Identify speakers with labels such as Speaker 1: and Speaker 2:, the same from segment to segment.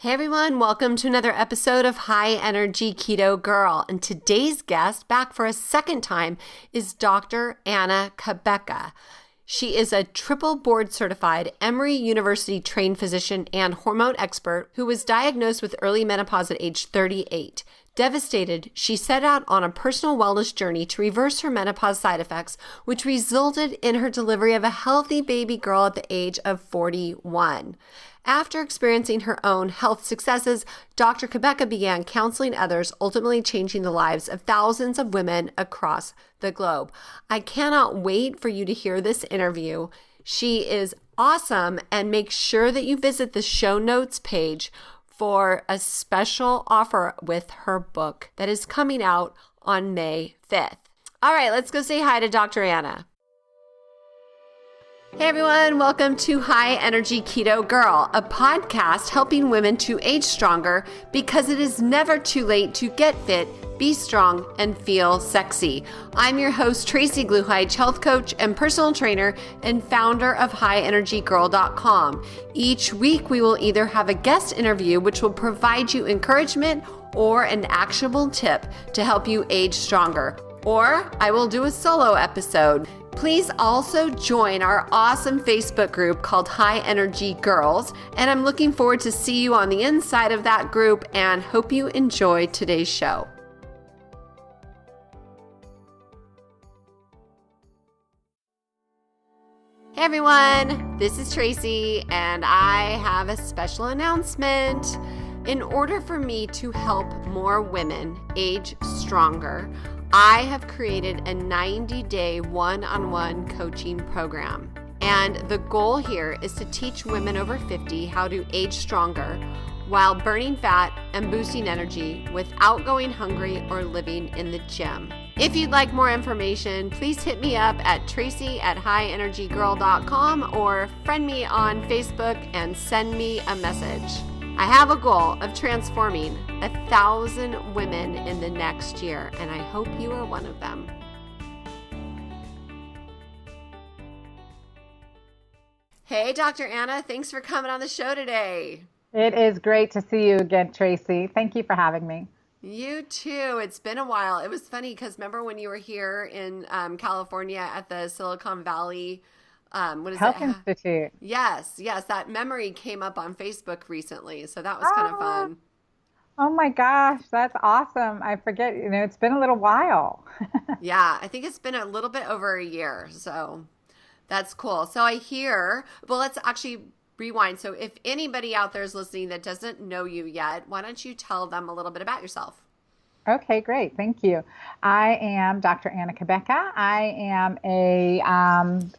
Speaker 1: Hey everyone, welcome to another episode of High Energy Keto Girl. And today's guest, back for a second time, is Dr. Anna Cabeca. She is a triple board certified Emory University trained physician and hormone expert who was diagnosed with early menopause at age 38. Devastated, she set out on a personal wellness journey to reverse her menopause side effects, which resulted in her delivery of a healthy baby girl at the age of 41. After experiencing her own health successes, Dr. Cabeca began counseling others, ultimately changing the lives of thousands of women across the globe. I cannot wait for you to hear this interview. She is awesome, and make sure that you visit the show notes page for a special offer with her book that is coming out on May 5th. All right, let's go say hi to Dr. Anna. Hey everyone, welcome to High Energy Keto Girl, a podcast helping women to age stronger because it is never too late to get fit, be strong, and feel sexy. I'm your host, Tracy Gluhite, health coach and personal trainer and founder of highenergygirl.com. Each week, we will either have a guest interview, which will provide you encouragement or an actionable tip to help you age stronger, or I will do a solo episode. Please also join our awesome Facebook group called High Energy Girls, and I'm looking forward to see you on the inside of that group and hope you enjoy today's show. Hey everyone, this is Tracy, and I have a special announcement. In order for me to help more women age stronger, I have created a 90-day one-on-one coaching program. And the goal here is to teach women over 50 how to age stronger while burning fat and boosting energy without going hungry or living in the gym. If you'd like more information, please hit me up at tracy@highenergygirl.com or friend me on Facebook and send me a message. I have a goal of transforming 1,000 women in the next year, and I hope you are one of them. Hey, Dr. Anna, thanks for coming on the show today.
Speaker 2: It is great to see you again, Tracy. Thank you for having me.
Speaker 1: You too. It's been a while. It was funny because remember when you were here in California at the Silicon Valley
Speaker 2: Health Institute.
Speaker 1: Yes. That memory came up on Facebook recently, so that was kind of fun.
Speaker 2: Oh my gosh, that's awesome. I forget, it's been a little while.
Speaker 1: Yeah, I think it's been a little bit over a year, so that's cool. So I hear, well, let's actually rewind. So if anybody out there is listening that doesn't know you yet, why don't you tell them a little bit about yourself?
Speaker 2: Okay, great. Thank you. I am Dr. Anna Cabeca. I am a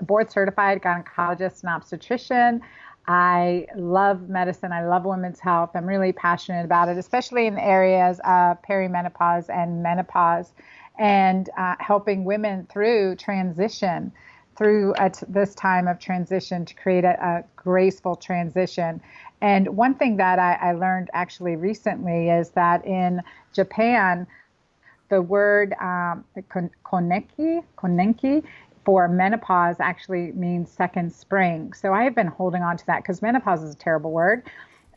Speaker 2: board certified gynecologist and obstetrician. I love medicine. I love women's health. I'm really passionate about it, especially in the areas of perimenopause and menopause, and helping women through transition, through this time of transition to create a graceful transition. And one thing that I learned actually recently is that in Japan, the word konenki for menopause actually means second spring. So I have been holding on to that because menopause is a terrible word.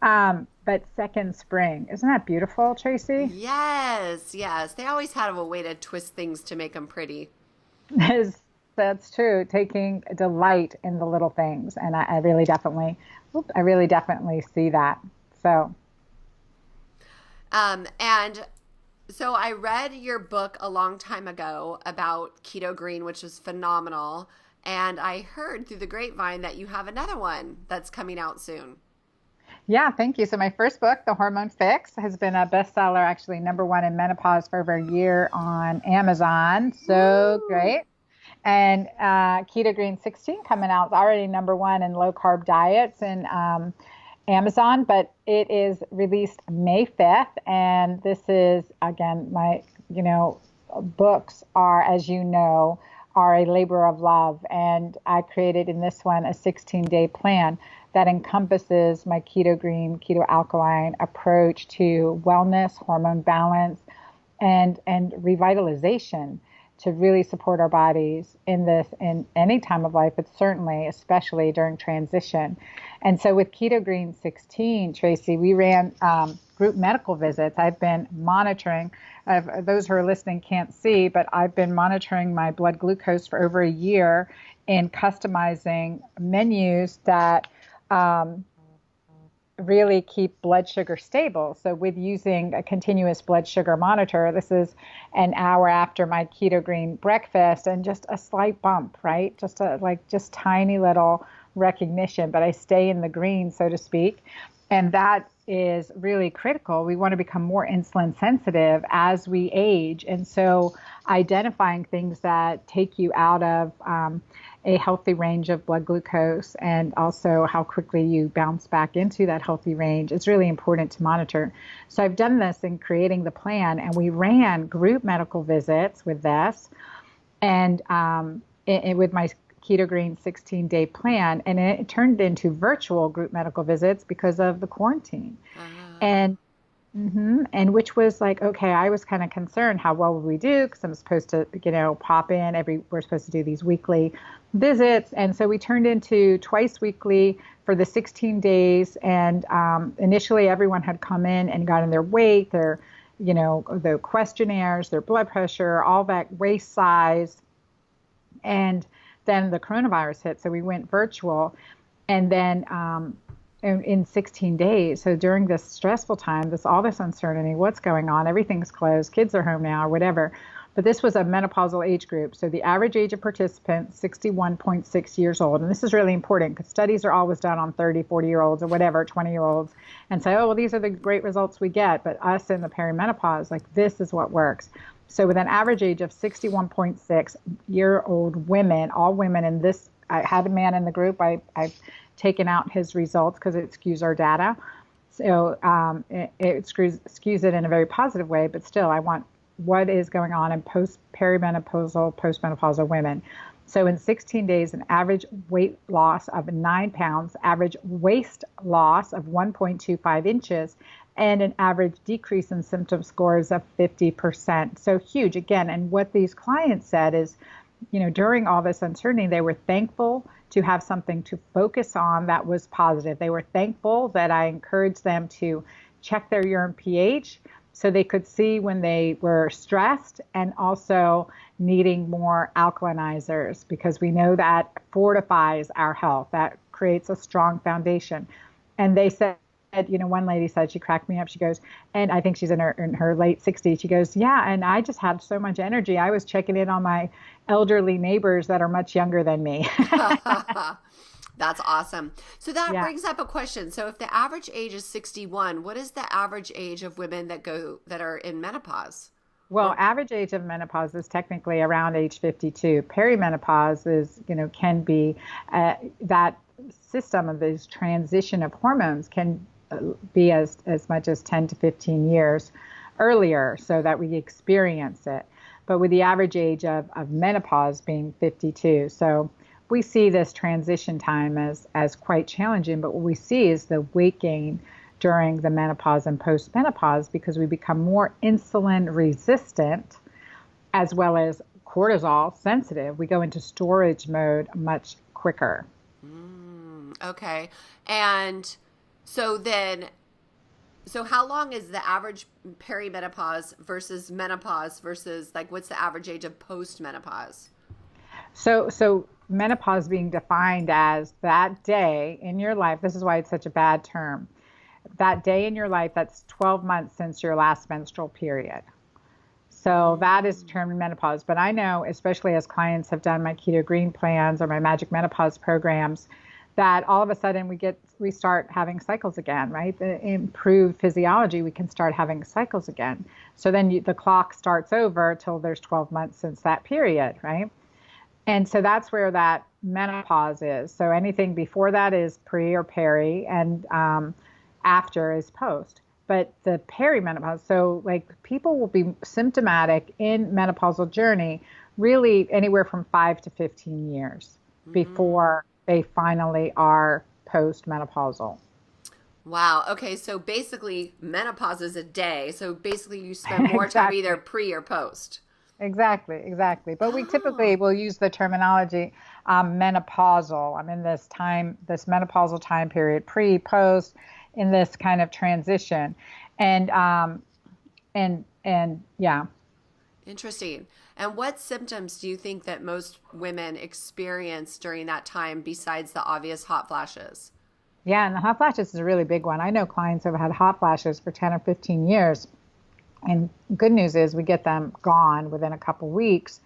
Speaker 2: But second spring, isn't that beautiful, Tracy?
Speaker 1: Yes. They always have a way to twist things to make them pretty.
Speaker 2: That's true. Taking delight in the little things. And I really definitely see that. So.
Speaker 1: And so I read your book a long time ago about Keto-Green, which was phenomenal. And I heard through the grapevine that you have another one that's coming out soon.
Speaker 2: Yeah, thank you. So my first book, The Hormone Fix, has been a bestseller, actually #1 in menopause for over a year on Amazon. So great. And KetoGreen 16 coming out, already #1 in low carb diets and Amazon, but it is released May 5th. And this is, again, my, books are, as you know, are a labor of love. And I created in this one a 16-day plan that encompasses my Keto-Green, keto-alkaline approach to wellness, hormone balance, and revitalization. to really support our bodies in this in any time of life, but certainly, especially during transition. And so with KetoGreen 16, Tracy, we ran group medical visits. I've been monitoring, those who are listening can't see, but I've been monitoring my blood glucose for over a year in customizing menus that really keep blood sugar stable. So with using a continuous blood sugar monitor, this is an hour after my KetoGreen breakfast and just a slight bump, right? Just tiny little recognition, but I stay in the green, so to speak. And that is really critical. We want to become more insulin sensitive as we age. And so identifying things that take you out of a healthy range of blood glucose and also how quickly you bounce back into that healthy range is really important to monitor. So I've done this in creating the plan, and we ran group medical visits with this and with my KetoGreen 16-day plan, and it turned into virtual group medical visits because of the quarantine. And which was like, okay, I was kind of concerned, how well would we do? Because I'm supposed to, pop in we're supposed to do these weekly visits. And so we turned into twice weekly for the 16 days. And initially everyone had come in and gotten their weight, their, the questionnaires, their blood pressure, all that, waist size. And then the coronavirus hit. So we went virtual. And then in 16 days. So during this stressful time, all this uncertainty, what's going on? Everything's closed. Kids are home now or whatever. But this was a menopausal age group. So the average age of participants, 61.6 years old. And this is really important because studies are always done on 30, 40-year-olds or whatever, 20-year-olds, and say, oh, well, these are the great results we get. But us in the perimenopause, like, this is what works. So with an average age of 61.6-year-old women, all women in this, I had a man in the group. I've taken out his results because it skews our data. So it skews it in a very positive way, but still I want what is going on in postmenopausal women. So in 16 days, an average weight loss of 9 pounds, average waist loss of 1.25 inches, and an average decrease in symptom scores of 50%. So huge again. And what these clients said is, during all this uncertainty, they were thankful to have something to focus on that was positive. They were thankful that I encouraged them to check their urine pH so they could see when they were stressed and also needing more alkalinizers, because we know that fortifies our health. That creates a strong foundation. And they said, one lady said, she cracked me up. She goes, and I think she's in her late 60s. She goes, yeah, and I just had so much energy. I was checking in on my elderly neighbors that are much younger than me.
Speaker 1: That's awesome. So that brings up a question. So if the average age is 61, what is the average age of women that are in menopause?
Speaker 2: Well, average age of menopause is technically around age 52. Perimenopause is, can be that system of this transition of hormones can be as much as 10 to 15 years earlier so that we experience it. But with the average age of menopause being 52. So we see this transition time as quite challenging, but what we see is the weight gain during the menopause and postmenopause because we become more insulin resistant as well as cortisol sensitive. We go into storage mode much quicker.
Speaker 1: Okay. And so how long is the average perimenopause versus menopause versus what's the average age of postmenopause?
Speaker 2: So menopause being defined as that day in your life, this is why it's such a bad term, that day in your life that's 12 months since your last menstrual period. So that is termed menopause. But I know, especially as clients have done my KetoGreen plans or my Magic Menopause programs, that all of a sudden we start having cycles again, right? The improved physiology, we can start having cycles again. So then the clock starts over till there's 12 months since that period, right? And so that's where that menopause is. So anything before that is pre or peri, and after is post. But the perimenopause, so people will be symptomatic in menopausal journey really anywhere from 5 to 15 years before they finally are postmenopausal.
Speaker 1: Wow. Okay. So basically menopause is a day. So basically you spend more time either pre or post.
Speaker 2: Exactly. But we typically
Speaker 1: Oh,
Speaker 2: will use the terminology menopausal. I'm in this menopausal time period, pre, post, in this kind of transition, and yeah.
Speaker 1: interesting. And what symptoms do you think that most women experience during that time besides the obvious hot flashes?
Speaker 2: Yeah, and the hot flashes is a really big one. I know clients who have had hot flashes for 10 or 15 years. And good news is we get them gone within a couple weeks.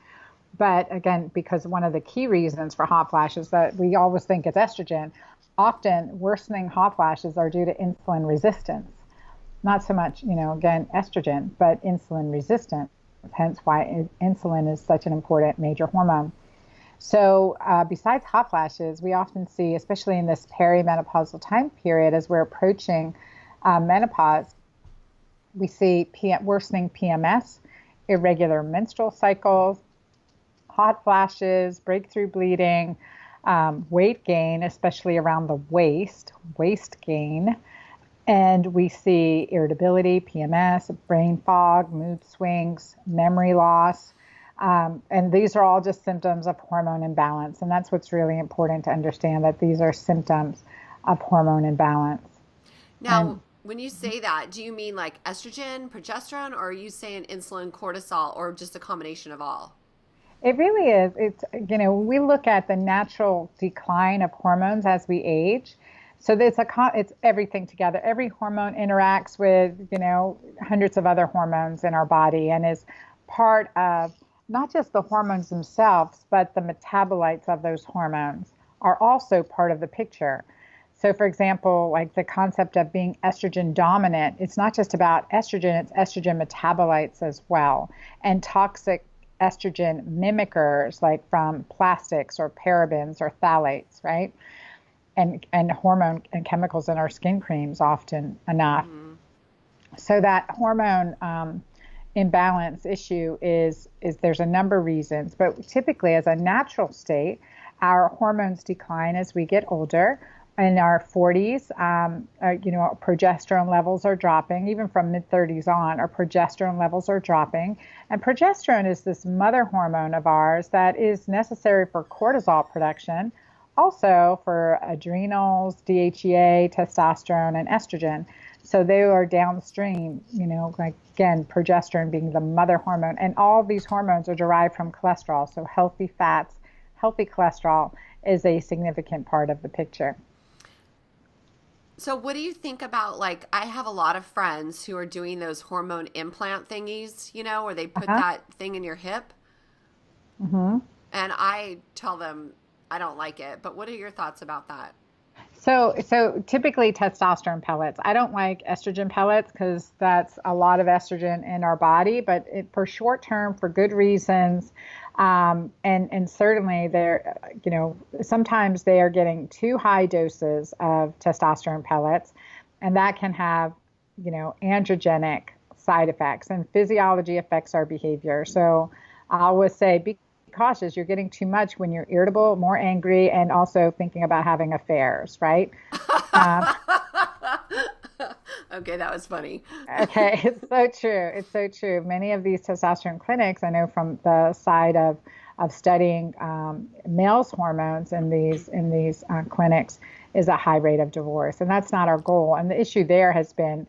Speaker 2: But again, because one of the key reasons for hot flashes that we always think it's estrogen, often worsening hot flashes are due to insulin resistance. Not so much, again, estrogen, but insulin resistance, hence why insulin is such an important major hormone. So besides hot flashes, we often see, especially in this perimenopausal time period, as we're approaching menopause, we see worsening PMS, irregular menstrual cycles, hot flashes, breakthrough bleeding, weight gain, especially around the waist gain. And we see irritability, PMS, brain fog, mood swings, memory loss. And these are all just symptoms of hormone imbalance. And that's what's really important to understand, that these are symptoms of hormone imbalance.
Speaker 1: Now,
Speaker 2: And
Speaker 1: when you say that, do you mean like estrogen, progesterone, or are you saying insulin, cortisol, or just a combination of all?
Speaker 2: it really is. We look at the natural decline of hormones as we age. So it's everything together. Every hormone interacts with, hundreds of other hormones in our body and is part of not just the hormones themselves, but the metabolites of those hormones are also part of the picture. So, for example, like the concept of being estrogen dominant, it's not just about estrogen, it's estrogen metabolites as well, and toxic estrogen mimickers like from plastics or parabens or phthalates, right? And hormone and chemicals in our skin creams often enough.
Speaker 1: Mm-hmm.
Speaker 2: So that hormone imbalance issue is there's a number of reasons, but typically as a natural state, our hormones decline as we get older. In our 40s, our progesterone levels are dropping. Even from mid 30s on, our progesterone levels are dropping. And progesterone is this mother hormone of ours that is necessary for cortisol production, also for adrenals, DHEA, testosterone, and estrogen. So they are downstream, like again, progesterone being the mother hormone. And all these hormones are derived from cholesterol. So healthy fats, healthy cholesterol is a significant part of the picture.
Speaker 1: So, what do you think about, like, I have a lot of friends who are doing those hormone implant thingies, where they put
Speaker 2: Uh-huh.
Speaker 1: that thing in your hip?
Speaker 2: Hmm.
Speaker 1: And I tell them I don't like it. But what are your thoughts about that?
Speaker 2: So typically testosterone pellets. I don't like estrogen pellets because that's a lot of estrogen in our body, but for short term, for good reasons, and certainly they're, sometimes they are getting too high doses of testosterone pellets, and that can have, androgenic side effects, and physiology affects our behavior. So I always say be cautious. You're getting too much when you're irritable, more angry, and also thinking about having affairs, right? Um,
Speaker 1: Okay, that was funny.
Speaker 2: okay, it's so true. It's so true. Many of these testosterone clinics, I know from the side of studying males' hormones in these clinics, is a high rate of divorce, and that's not our goal. And the issue there has been,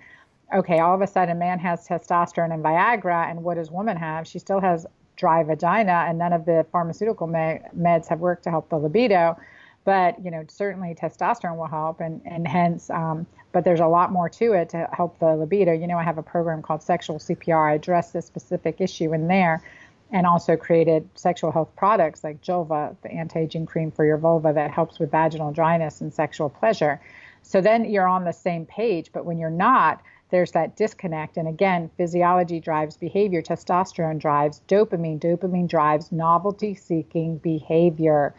Speaker 2: okay, all of a sudden, man has testosterone and Viagra, and what does woman have? She still has dry vagina, and none of the pharmaceutical meds have worked to help the libido. But certainly testosterone will help, and hence, but there's a lot more to it to help the libido. I have a program called Sexual CPR. I address this specific issue in there, and also created sexual health products like Julva, the anti-aging cream for your vulva that helps with vaginal dryness and sexual pleasure. So then you're on the same page, but when you're not, there's that disconnect. And again, physiology drives behavior, testosterone drives dopamine, dopamine drives novelty seeking behavior,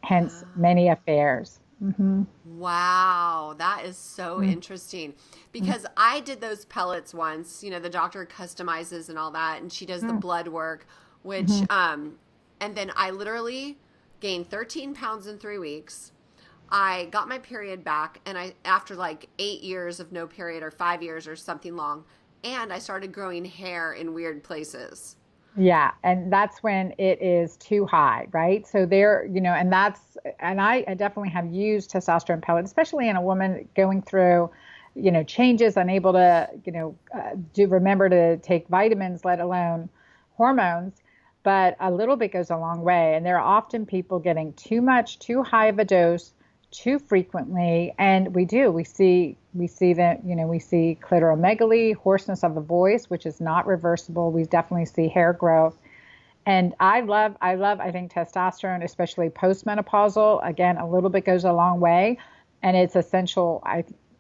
Speaker 2: hence many affairs. Hmm.
Speaker 1: Wow, that is so interesting because I did those pellets once. The doctor customizes and all that, and she does the blood work, which,
Speaker 2: Hmm.
Speaker 1: and then I literally gained 13 pounds in 3 weeks. I got my period back, and after like 8 years of no period or 5 years or something long, and I started growing hair in weird places.
Speaker 2: Yeah, and that's when it is too high, right? So there, and I definitely have used testosterone pellets, especially in a woman going through, changes, unable to, do remember to take vitamins, let alone hormones. But a little bit goes a long way. And there are often people getting too much, too high of a dose, too frequently. And we see that, we see clitoromegaly, hoarseness of the voice, which is not reversible. We definitely see hair growth. And I think testosterone, especially postmenopausal, again, a little bit goes a long way. And it's essential.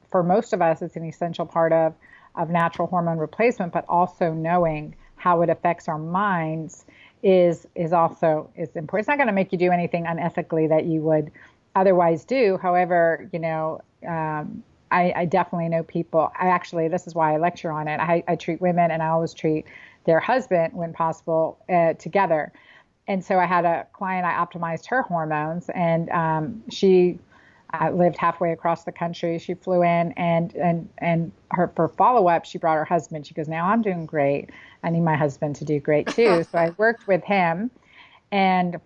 Speaker 2: For most of us, it's an essential part of natural hormone replacement, but also knowing how it affects our minds is also is important. It's not going to make you do anything unethically that you would otherwise do. However, I definitely know people. This is why I lecture on it. I treat women, and I always treat their husband, when possible, together. And so I had a client, I optimized her hormones, and she lived halfway across the country. She flew in, and her for follow up, she brought her husband. She goes, "Now I'm doing great. I need my husband to do great too." So I worked with him, and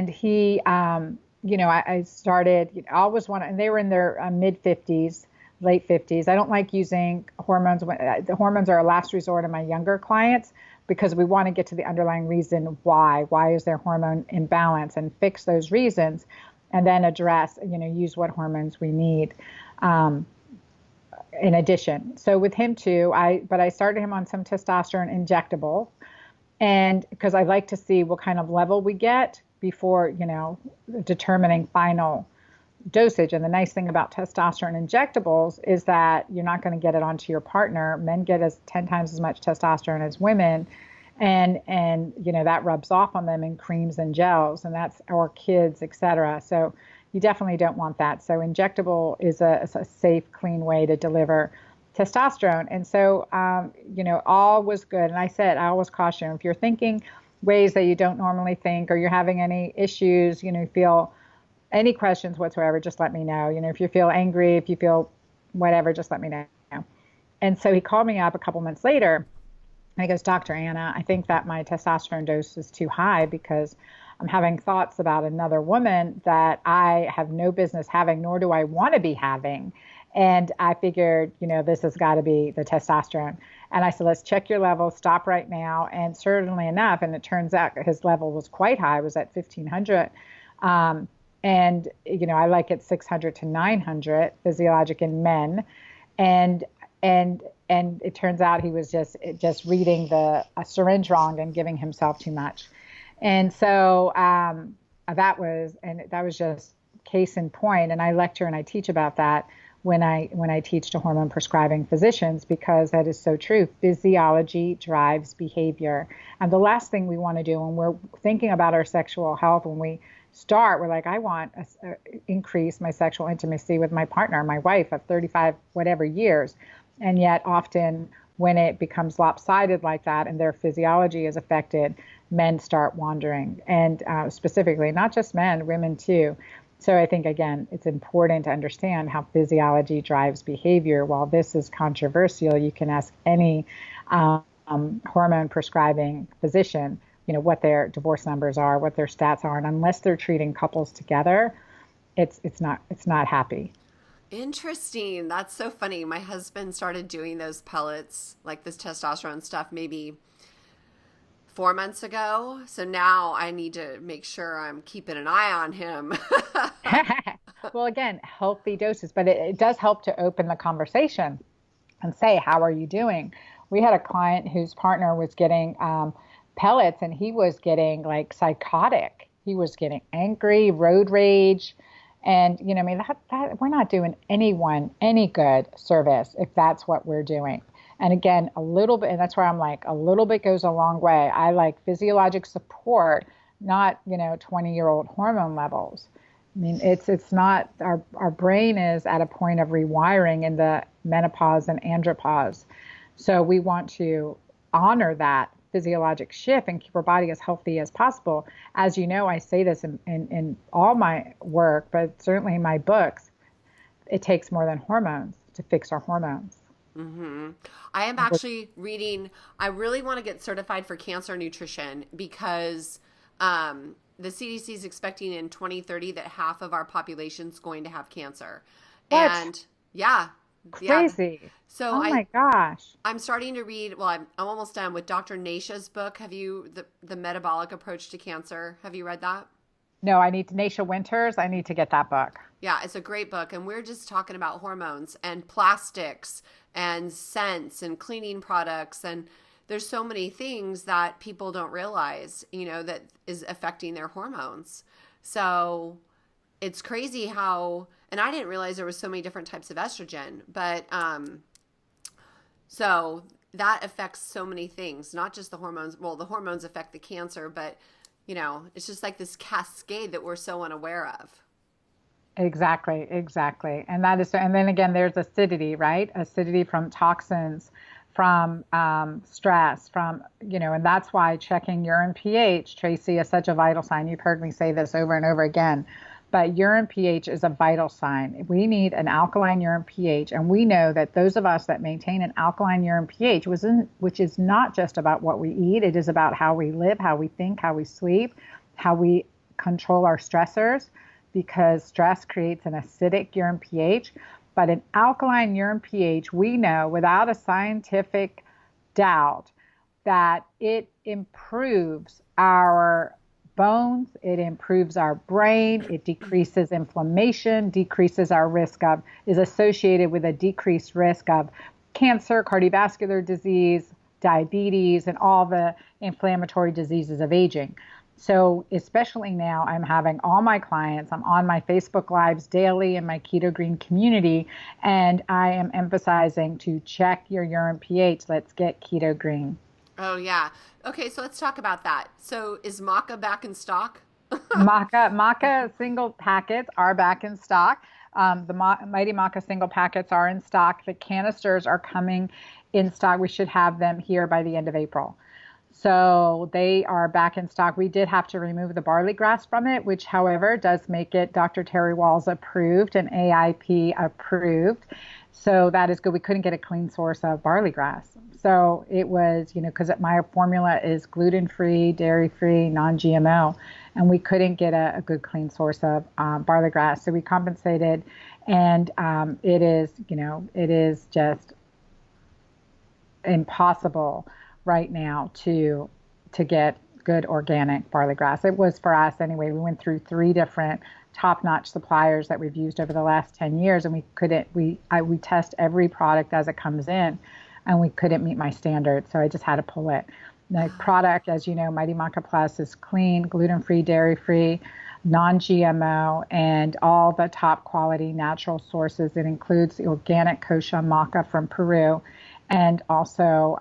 Speaker 2: he, I started. I always want, and they were in their mid 50s, late 50s. I don't like using hormones. The hormones are a last resort in my younger clients because we want to get to the underlying reason why. Why is their hormone imbalance, and fix those reasons, and then address, use what hormones we need. In addition, so with him too, I started him on some testosterone injectable, and because I like to see what kind of level we get before, determining final dosage. And the nice thing about testosterone injectables is that you're not going to get it onto your partner. Men get 10 times as much testosterone as women, and that rubs off on them in creams and gels, and that's our kids, etc. So you definitely don't want that. So injectable is a safe, clean way to deliver testosterone. And so, all was good. And I always caution, if you're thinking ways that you don't normally think, or you're having any issues, feel any questions whatsoever, just let me know. If you feel angry, if you feel whatever, just let me know. And so he called me up a couple months later, and he goes, "Dr. Anna, I think that my testosterone dose is too high because I'm having thoughts about another woman that I have no business having, nor do I want to be having. And I figured, this has got to be the testosterone." And I said, "Let's check your levels, stop right now." And certainly enough, and it turns out his level was quite high, it was at 1500. And, I like it 600 to 900 physiologic in men. And it turns out he was just reading a syringe wrong and giving himself too much. And so that was just case in point. And I lecture and I teach about that when I teach to hormone prescribing physicians, because that is so true. Physiology drives behavior. And the last thing we want to do when we're thinking about our sexual health, when we start, we're like, I want to increase my sexual intimacy with my partner, my wife of 35 whatever years. And yet often when it becomes lopsided like that and their physiology is affected, men start wandering. And specifically, not just men, women too. So I think, again, it's important to understand how physiology drives behavior. While this is controversial, you can ask any hormone prescribing physician, what their divorce numbers are, what their stats are. And unless they're treating couples together, it's not happy.
Speaker 1: Interesting. That's so funny. My husband started doing those pellets, like this testosterone stuff, maybe 4 months ago. So now I need to make sure I'm keeping an eye on him.
Speaker 2: Well, again, healthy doses, but it does help to open the conversation and say, "How are you doing?" We had a client whose partner was getting pellets, and he was getting like psychotic. He was getting angry, road rage. And, that we're not doing anyone any good service if that's what we're doing. And again, a little bit, and that's where I'm like, a little bit goes a long way. I like physiologic support, not, 20-year-old hormone levels. I mean, it's not, our brain is at a point of rewiring in the menopause and andropause. So we want to honor that physiologic shift and keep our body as healthy as possible. As you know, I say this in all my work, but certainly in my books, it takes more than hormones to fix our hormones.
Speaker 1: Mm-hmm. I am actually reading, I really want to get certified for cancer nutrition because the CDC is expecting in 2030 that half of our population is going to have cancer.
Speaker 2: What?
Speaker 1: And yeah, yeah.
Speaker 2: Crazy.
Speaker 1: So
Speaker 2: Oh my gosh.
Speaker 1: I'm starting to read, well, I'm almost done with Dr. Nasha's book. Have you, the Metabolic Approach to Cancer? Have you read that?
Speaker 2: No, I need Naisha Winters. I need to get that book.
Speaker 1: Yeah, it's a great book. And we're just talking about hormones and plastics and scents and cleaning products. And there's so many things that people don't realize, that is affecting their hormones. So it's crazy how, and I didn't realize there was so many different types of estrogen, but so that affects so many things, not just the hormones. Well, the hormones affect the cancer, but it's just like this cascade that we're so unaware of.
Speaker 2: Exactly, exactly. And that is, and then again, there's acidity, right? Acidity from toxins, from stress, and that's why checking urine pH, Tracy, is such a vital sign. You've heard me say this over and over again, but urine pH is a vital sign. We need an alkaline urine pH, and we know that those of us that maintain an alkaline urine pH, which is not just about what we eat, it is about how we live, how we think, how we sleep, how we control our stressors, because stress creates an acidic urine pH. But an alkaline urine pH, we know without a scientific doubt that it improves our bones, it improves our brain, it decreases inflammation, is associated with a decreased risk of cancer, cardiovascular disease, diabetes, and all the inflammatory diseases of aging. So especially now, I'm having all my clients, I'm on my Facebook Lives daily in my KetoGreen community, and I am emphasizing to check your urine pH. Let's get KetoGreen.
Speaker 1: Oh, yeah. Okay, so let's talk about that. So is Maka back in stock?
Speaker 2: Maca single packets are back in stock. The Mighty Maca single packets are in stock. The canisters are coming in stock. We should have them here by the end of April. So they are back in stock. We did have to remove the barley grass from it, which, however, does make it Dr. Terry Walls approved and AIP approved. So that is good. We couldn't get a clean source of barley grass. So it was, because my formula is gluten-free, dairy-free, non-GMO, and we couldn't get a good clean source of barley grass. So we compensated, and it is just impossible right now to get good organic barley grass. It was for us anyway. We went through 3 different top-notch suppliers that we've used over the last 10 years, and we test every product as it comes in, and we couldn't meet my standards, so I just had to pull it. The product, as you know, Mighty Maca PLUS, is clean, gluten-free, dairy-free, non-GMO, and all the top quality natural sources. It includes the organic kosher maca from Peru, and also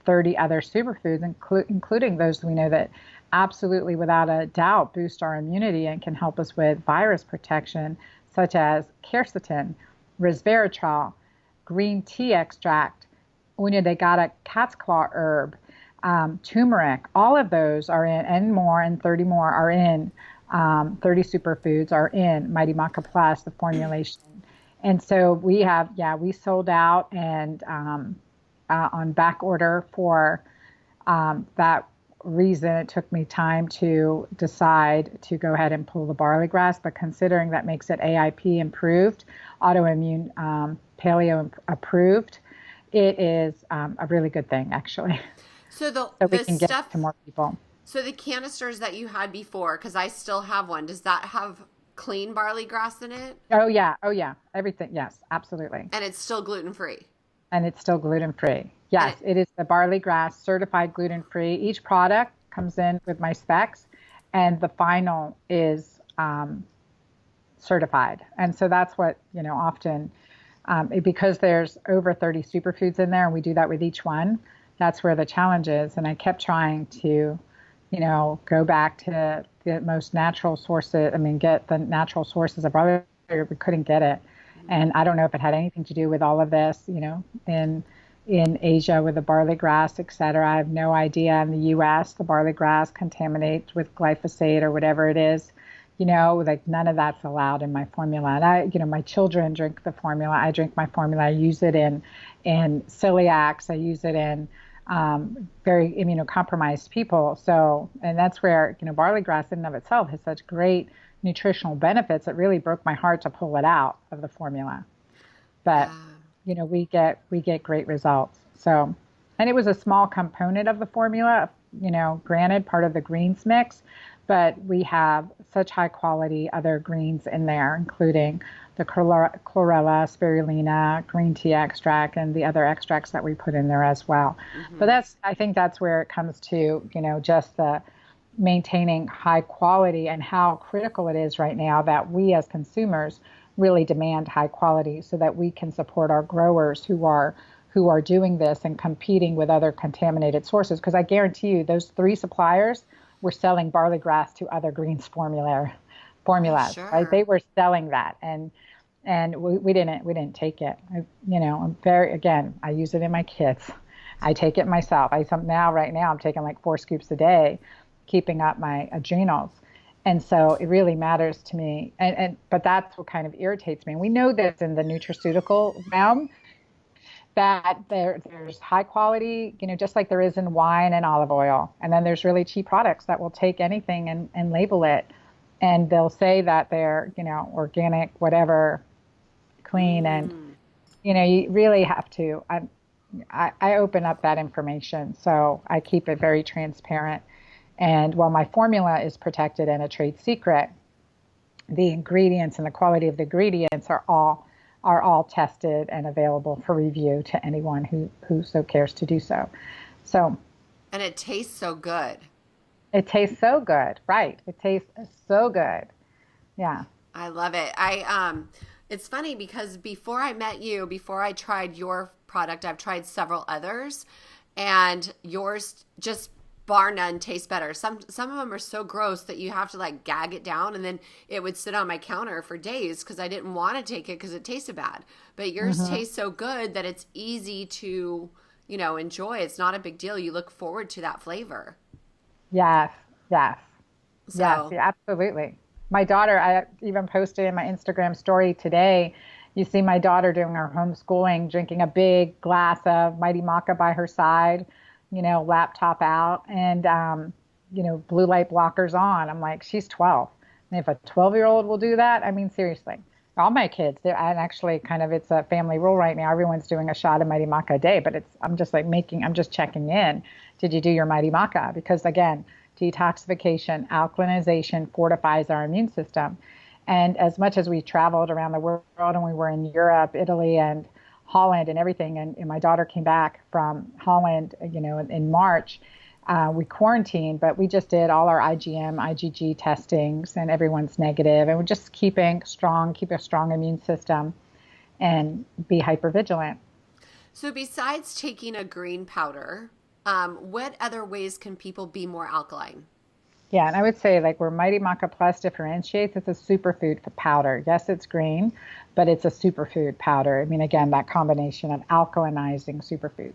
Speaker 2: 30 other superfoods, including those we know that absolutely without a doubt boost our immunity and can help us with virus protection, such as quercetin, resveratrol, green tea extract, uña de gata cat's claw herb, turmeric. All of those are in, and more, and 30 more are in, 30 superfoods are in Mighty Maca PLUS, the formulation. And so we sold out, and on back order for that reason. It took me time to decide to go ahead and pull the barley grass, but considering that makes it AIP improved, autoimmune paleo approved, it is a really good thing, actually.
Speaker 1: So
Speaker 2: we can get to more people.
Speaker 1: So the canisters that you had before, because I still have one, does that have clean barley grass in it?
Speaker 2: Oh yeah, everything. Yes, absolutely.
Speaker 1: And it's still gluten-free.
Speaker 2: And it's still gluten-free. Yes, it is the barley grass certified gluten-free. Each product comes in with my specs, and the final is certified. And so that's what, often, because there's over 30 superfoods in there, and we do that with each one, that's where the challenge is. And I kept trying to, go back to the most natural sources, get the natural sources of barley. We couldn't get it. And I don't know if it had anything to do with all of this, in Asia with the barley grass, et cetera. I have no idea. In the U.S., the barley grass contaminates with glyphosate or whatever it is, like none of that's allowed in my formula. And my children drink the formula. I drink my formula. I use it in celiacs. I use it in very immunocompromised people. So, and that's where, barley grass in and of itself has such great nutritional benefits. It really broke my heart to pull it out of the formula. But, we get great results. So, and it was a small component of the formula, granted part of the greens mix, but we have such high quality other greens in there, including the chlorella, spirulina, green tea extract, and the other extracts that we put in there as well. Mm-hmm. But I think that's where it comes to, just the maintaining high quality and how critical it is right now that we as consumers really demand high quality so that we can support our growers who are doing this and competing with other contaminated sources. Because I guarantee you those 3 suppliers were selling barley grass to other greens formulas, sure. Right? They were selling that, and we didn't take it. I use it in my kids. I take it myself. Right now I'm taking like 4 scoops a day, keeping up my adrenals. And so it really matters to me. But that's what kind of irritates me. And we know that in the nutraceutical realm, that there's high quality, just like there is in wine and olive oil. And then there's really cheap products that will take anything and label it. And they'll say that they're, organic, whatever, clean. And, you really have to, I open up that information. So I keep it very transparent. And while my formula is protected and a trade secret, the ingredients and the quality of the ingredients are all tested and available for review to anyone who so cares to do so.
Speaker 1: And it tastes so good.
Speaker 2: It tastes so good, right? It tastes so good. Yeah.
Speaker 1: I love it. It's funny because before I met you, before I tried your product, I've tried several others, and yours just bar none tastes better. Some of them are so gross that you have to like gag it down, and then it would sit on my counter for days because I didn't want to take it because it tasted bad. But yours tastes so good that it's easy to, enjoy. It's not a big deal. You look forward to that flavor.
Speaker 2: Yes, yeah, absolutely. My daughter, I even posted in my Instagram story today, you see my daughter doing her homeschooling, drinking a big glass of Mighty Maca by her side, laptop out, and, blue light blockers on. I'm like, she's 12. And if a 12-year-old will do that, I mean, seriously, all my kids, and actually it's a family rule right now. Everyone's doing a shot of Mighty Maca a day, but I'm just checking in. Did you do your Mighty Maca? Because again, detoxification, alkalinization fortifies our immune system. And as much as we traveled around the world and we were in Europe, Italy, and Holland and everything, and my daughter came back from Holland, in March, we quarantined, but we just did all our IgM, IgG testings, and everyone's negative. And we're just keep a strong immune system and be hypervigilant.
Speaker 1: So besides taking a green powder, what other ways can people be more alkaline?
Speaker 2: Yeah, and I would say where Mighty Maca PLUS differentiates, it's a superfood powder. Yes, it's green, but it's a superfood powder. I mean, again, that combination of alkalinizing superfoods.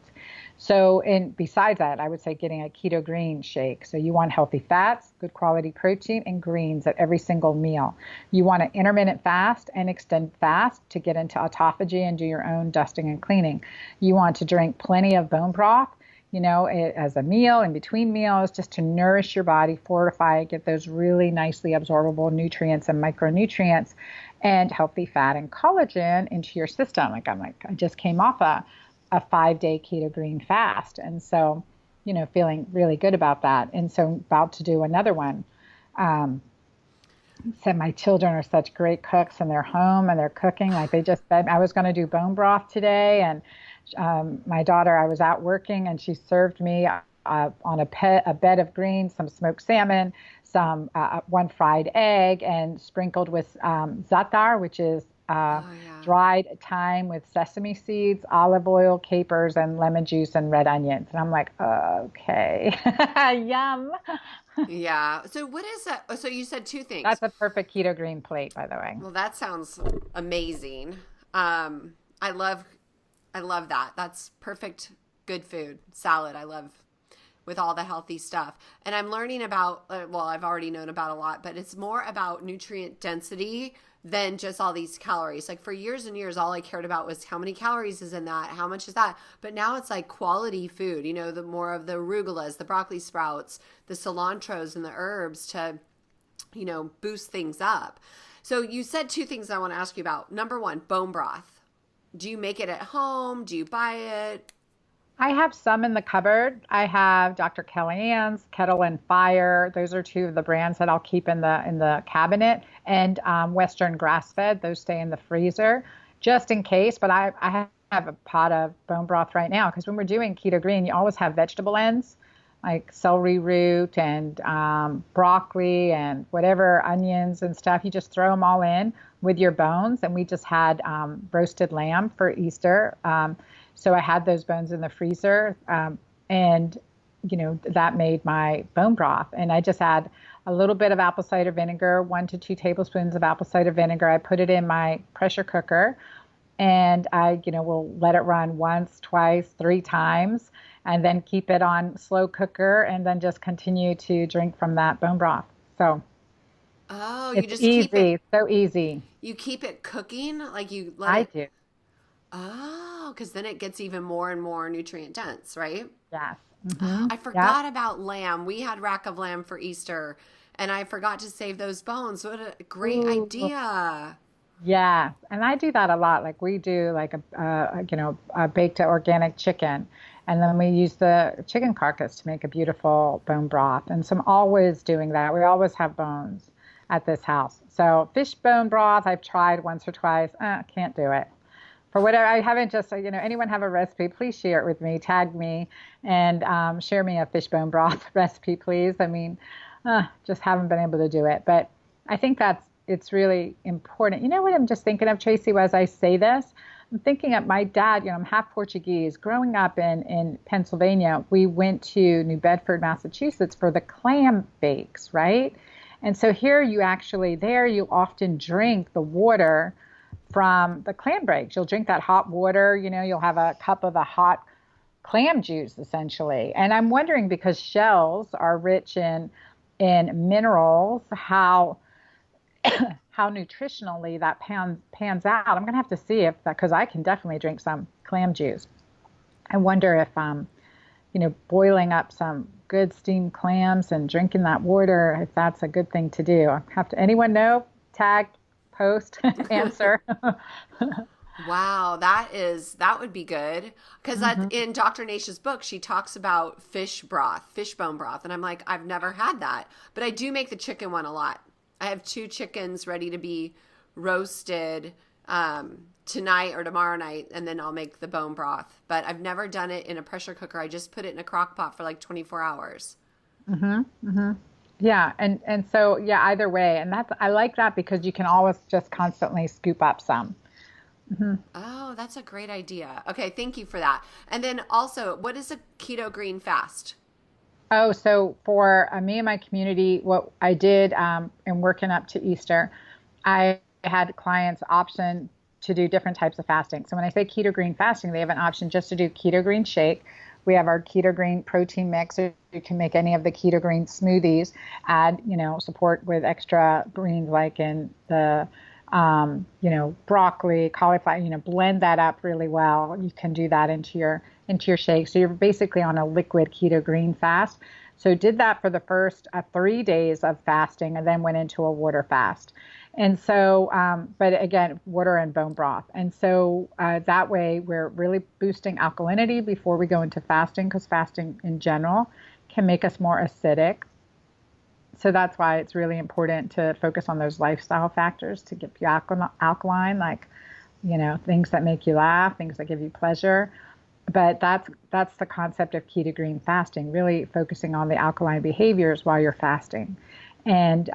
Speaker 2: So, and besides that, I would say getting a Keto-Green shake. So you want healthy fats, good quality protein, and greens at every single meal. You want to intermittent fast and extend fast to get into autophagy and do your own dusting and cleaning. You want to drink plenty of bone broth, as a meal, in between meals, just to nourish your body, fortify it, get those really nicely absorbable nutrients and micronutrients, and healthy fat and collagen into your system. I just came off a 5-day Keto-Green fast. And so, feeling really good about that. And so about to do another one. So my children are such great cooks, and they're home and they're cooking. They just fed. I was going to do bone broth today, and my daughter, I was out working, and she served me on a bed of greens, some smoked salmon, some one fried egg, and sprinkled with za'atar, which is dried thyme with sesame seeds, olive oil, capers, and lemon juice and red onions. And I'm like, okay, yum.
Speaker 1: Yeah. So what is that? So you said 2 things.
Speaker 2: That's a perfect Keto-Green plate, by the way.
Speaker 1: Well, that sounds amazing. I love that. That's perfect, good food. Salad, I love. with all the healthy stuff. And I'm learning about, well, I've already known about a lot, but it's more about nutrient density than just all these calories. Like for years and years, all I cared about was how many calories is in that, how much is that. But now it's like quality food, you know, the more of the arugulas, the broccoli sprouts, the cilantros and the herbs to, you know, boost things up. So you said two things I want to ask you about. Number one, bone broth. Do you make it at home? Do you buy it?
Speaker 2: I have some in the cupboard. I have Dr. Kellyanne's Kettle and Fire. Those are two of the brands that I'll keep in the cabinet. And Western grass fed. Those stay in the freezer just in case. But I have a pot of bone broth right now because when we're doing Keto-Green, you always have vegetable ends like celery root and broccoli and whatever onions and stuff. You just throw them all in with your bones. And we just had roasted lamb for Easter. So I had those bones in the freezer, and, you know, that made my bone broth. And I just add a little bit of apple cider vinegar, 1 to 2 tablespoons of apple cider vinegar. I put it in my pressure cooker, and I, you know, will let it run once, twice, 3 times, and then keep it on slow cooker, and then just continue to drink from that bone broth. So
Speaker 1: Oh, you
Speaker 2: it's
Speaker 1: just
Speaker 2: easy,
Speaker 1: keep it,
Speaker 2: so easy.
Speaker 1: you keep it cooking? Like you let
Speaker 2: I
Speaker 1: it,
Speaker 2: do.
Speaker 1: oh, because then it gets even more and more nutrient dense, right?
Speaker 2: Yes.
Speaker 1: Oh,
Speaker 2: Mm-hmm.
Speaker 1: I
Speaker 2: Yep.
Speaker 1: forgot about lamb. We had rack of lamb for Easter, and I forgot to save those bones. What a great
Speaker 2: Ooh.
Speaker 1: idea.
Speaker 2: Yeah, and I do that a lot. Like we do like a baked organic chicken, and then we use the chicken carcass to make a beautiful bone broth. And so I'm always doing that. We always have bones at this house. So fish bone broth, I've tried once or twice. Can't do it. For whatever, I haven't just, you know, anyone have a recipe, please share it with me, tag me, and share me a fish bone broth recipe, please. I mean, just haven't been able to do it. But I think it's really important. You know what I'm just thinking of, Tracy, as I say this? I'm thinking of my dad, you know, I'm half Portuguese. Growing up in Pennsylvania, we went to New Bedford, Massachusetts for the clam bakes, right? And so here you often drink the water from the clam bakes. You'll drink that hot water, you know, you'll have a cup of the hot clam juice essentially. And I'm wondering, because shells are rich in minerals, how nutritionally that pans out. I'm going to have to see if that, because I can definitely drink some clam juice. I wonder if, you know, boiling up some good steamed clams and drinking that water, if that's a good thing to do. I have to, anyone know? Tag, post, answer.
Speaker 1: Wow, that would be good. Because
Speaker 2: Hmm.
Speaker 1: in Dr. Naish's book, she talks about fish broth, fish bone broth. And I'm like, I've never had that. But I do make the chicken one a lot. I have 2 chickens ready to be roasted tonight or tomorrow night, and then I'll make the bone broth. But I've never done it in a pressure cooker. I just put it in a crock pot for like 24 hours.
Speaker 2: Hmm. Hmm. Yeah, and so yeah, either way, and I like that because you can always just constantly scoop up some. Hmm.
Speaker 1: Oh, that's a great idea. Okay, thank you for that. And then also, what is a keto green fast?
Speaker 2: Oh, so for me and my community, what I did in working up to Easter, I had clients option to do different types of fasting. So when I say keto green fasting, they have an option just to do keto green shake. We have our keto green protein mix. Or you can make any of the keto green smoothies, add, you know, support with extra greens like in the, you know, broccoli, cauliflower, you know, blend that up really well. You can do that into your shake. So you're basically on a liquid keto green fast. So did that for the first 3 days of fasting and then went into a water fast. And so, but again, water and bone broth. And so that way we're really boosting alkalinity before we go into fasting, because fasting in general can make us more acidic. So that's why it's really important to focus on those lifestyle factors to get you alkaline, like, you know, things that make you laugh, things that give you pleasure. But that's the concept of keto-green fasting, really focusing on the alkaline behaviors while you're fasting and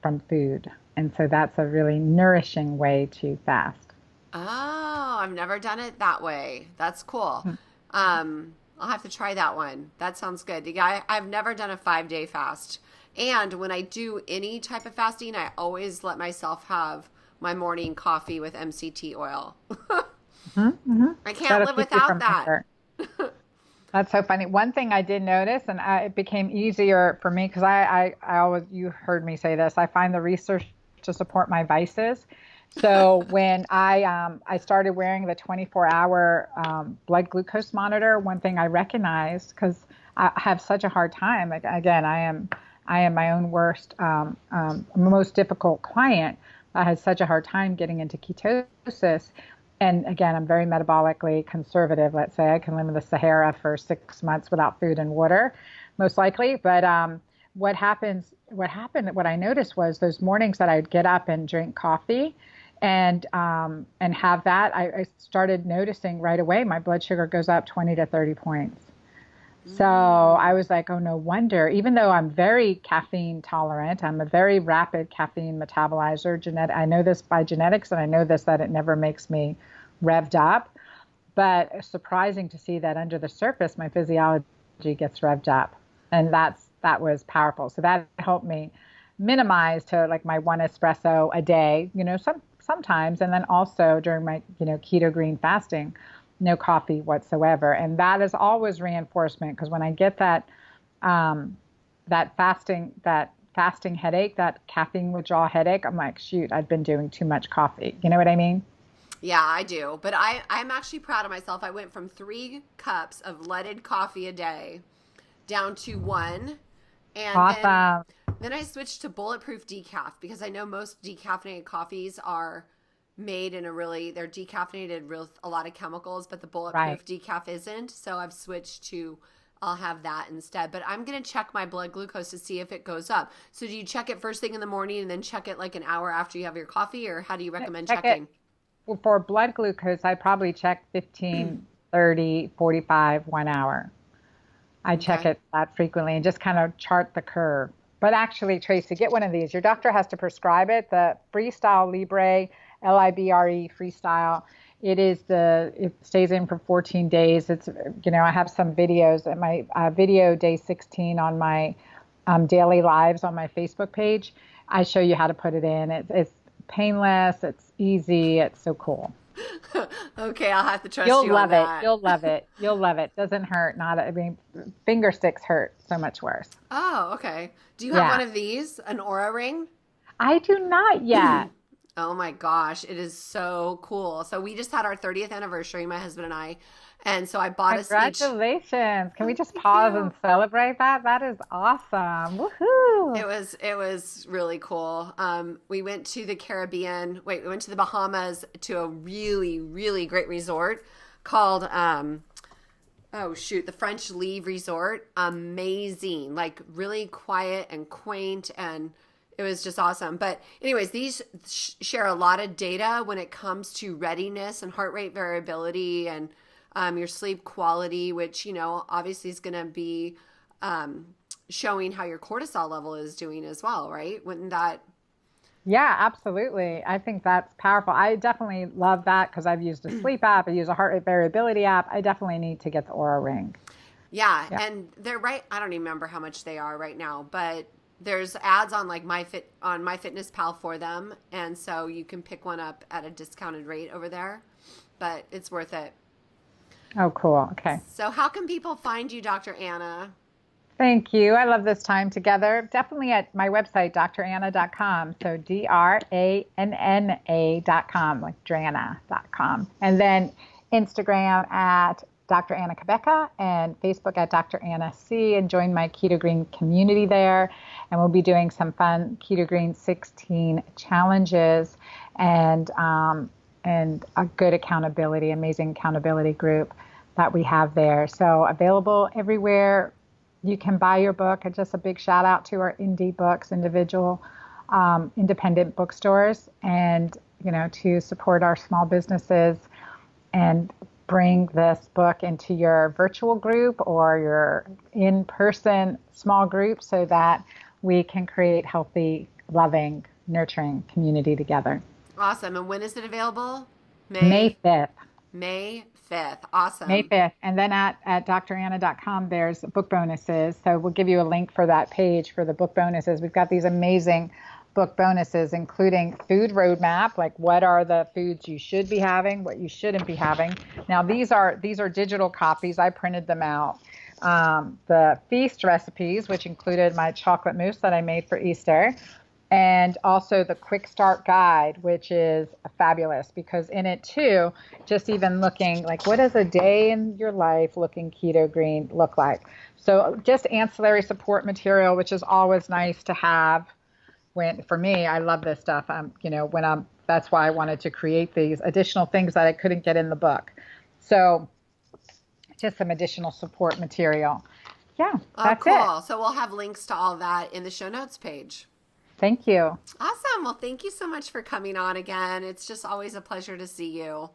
Speaker 2: from food. And so that's a really nourishing way to fast.
Speaker 1: Oh, I've never done it that way. That's cool. I'll have to try that one. That sounds good. Yeah, I've never done a 5-day fast. And when I do any type of fasting, I always let myself have my morning coffee with MCT oil.
Speaker 2: Mm-hmm.
Speaker 1: I can't
Speaker 2: That'll
Speaker 1: live
Speaker 2: keep you
Speaker 1: without
Speaker 2: from
Speaker 1: that.
Speaker 2: hunger. That's so funny. One thing I did notice, and it became easier for me because I always, you heard me say this, I find the research to support my vices. So when I started wearing the 24-hour blood glucose monitor, one thing I recognized, because I have such a hard time. Like, again, I am my own worst, most difficult client. I had such a hard time getting into ketosis. And again, I'm very metabolically conservative. Let's say I can live in the Sahara for 6 months without food and water, most likely. But what I noticed was those mornings that I'd get up and drink coffee and have that, I started noticing right away my blood sugar goes up 20 to 30 points. So I was like, oh, no wonder, even though I'm very caffeine tolerant, I'm a very rapid caffeine metabolizer. I know this by genetics, and I know this that it never makes me revved up. But it's surprising to see that under the surface, my physiology gets revved up. And that was powerful. So that helped me minimize to like my one espresso a day, sometimes. And then also during my, keto-green fasting, no coffee whatsoever. And that is always reinforcement, because when I get that fasting headache, that caffeine withdrawal headache, I'm like, shoot, I've been doing too much coffee. You know what I mean?
Speaker 1: Yeah, I do. But I'm actually proud of myself. I went from 3 cups of leaded coffee a day down to 1. And
Speaker 2: awesome.
Speaker 1: Then I switched to bulletproof decaf, because I know most decaffeinated coffees are made in they're decaffeinated with a lot of chemicals, but the bulletproof decaf isn't. So I've switched to, I'll have that instead. But I'm going to check my blood glucose to see if it goes up. So do you check it first thing in the morning and then check it like an hour after you have your coffee, or how do you recommend checking?
Speaker 2: Well, for blood glucose, I probably check 15, 30, 45, 1 hour. I check it that frequently and just kind of chart the curve. But actually, Tracy, get one of these. Your doctor has to prescribe it. The Freestyle Libre, Libre Freestyle. It stays in for 14 days. It's, I have some videos at my video day 16 on my daily lives on my Facebook page. I show you how to put it in. It's painless. It's easy. It's so cool.
Speaker 1: Okay, I'll have to trust you on that.
Speaker 2: You'll love it. You'll love it. Doesn't hurt. Finger sticks hurt so much worse.
Speaker 1: Oh, okay. Do you have one of these, an Oura ring?
Speaker 2: I do not yet.
Speaker 1: Oh my gosh, it is so cool. So we just had our 30th anniversary, my husband and I. And so I bought us each.
Speaker 2: Congratulations. Can we just pause and celebrate that? That is awesome. Woohoo.
Speaker 1: It was really cool. We went to the we went to the Bahamas to a really, really great resort called, the French Live Resort. Amazing. Like really quiet and quaint, and it was just awesome. But anyways, these share a lot of data when it comes to readiness and heart rate variability and your sleep quality, which, obviously is going to be showing how your cortisol level is doing as well, right? Wouldn't that?
Speaker 2: Yeah, absolutely. I think that's powerful. I definitely love that because I've used a sleep app. I use a heart rate variability app. I definitely need to get the Oura Ring.
Speaker 1: Yeah. And they're right. I don't even remember how much they are right now, but there's ads on like on MyFitnessPal for them. And so you can pick one up at a discounted rate over there, but it's worth it.
Speaker 2: Oh, cool. Okay.
Speaker 1: So how can people find you, Dr. Anna?
Speaker 2: Thank you. I love this time together. Definitely at my website, dranna.com. So DRANNA.com, like Drana.com. And then Instagram at Dr. Anna Cabeca and Facebook at Dr. Anna C. And join my Keto-Green community there. And we'll be doing some fun KetoGreen 16 challenges and a good amazing accountability group that we have there. So available everywhere you can buy your book. And just a big shout out to our indie books, individual, independent bookstores, and, to support our small businesses and bring this book into your virtual group or your in-person small group so that we can create healthy, loving, nurturing community together.
Speaker 1: Awesome. And when is it available?
Speaker 2: May 5th.
Speaker 1: May 5th. Awesome.
Speaker 2: May 5th. And then at dranna.com, there's book bonuses. So we'll give you a link for that page for the book bonuses. We've got these amazing book bonuses, including food roadmap, like what are the foods you should be having, what you shouldn't be having. Now, these are digital copies. I printed them out. The feast recipes, which included my chocolate mousse that I made for Easter, and also the quick start guide, which is fabulous because in it too, just even looking like what does a day in your life looking keto green look like? So just ancillary support material, which is always nice to have. For me, I love this stuff. That's why I wanted to create these additional things that I couldn't get in the book. So just some additional support material. Yeah, that's
Speaker 1: cool.
Speaker 2: it.
Speaker 1: So we'll have links to all that in the show notes page.
Speaker 2: Thank you.
Speaker 1: Awesome. Well, thank you so much for coming on again. It's just always a pleasure to see you.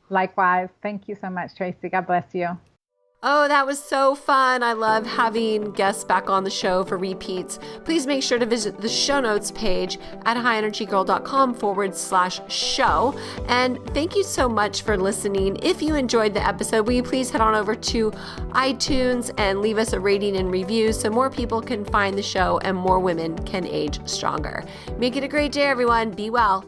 Speaker 2: Likewise. Thank you so much, Tracy. God bless you.
Speaker 1: Oh, that was so fun. I love having guests back on the show for repeats. Please make sure to visit the show notes page at highenergygirl.com/show. And thank you so much for listening. If you enjoyed the episode, will you please head on over to iTunes and leave us a rating and review so more people can find the show and more women can age stronger. Make it a great day, everyone. Be well.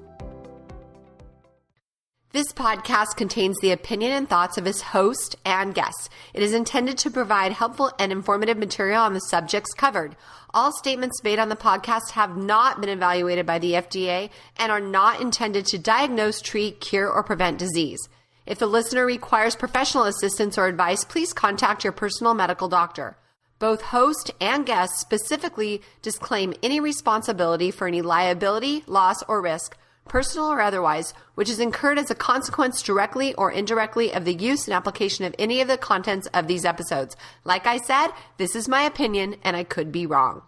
Speaker 1: This podcast contains the opinion and thoughts of its host and guests. It is intended to provide helpful and informative material on the subjects covered. All statements made on the podcast have not been evaluated by the FDA and are not intended to diagnose, treat, cure, or prevent disease. If the listener requires professional assistance or advice, please contact your personal medical doctor. Both host and guest specifically disclaim any responsibility for any liability, loss, or risk, personal or otherwise, which is incurred as a consequence directly or indirectly of the use and application of any of the contents of these episodes. Like I said, this is my opinion and I could be wrong.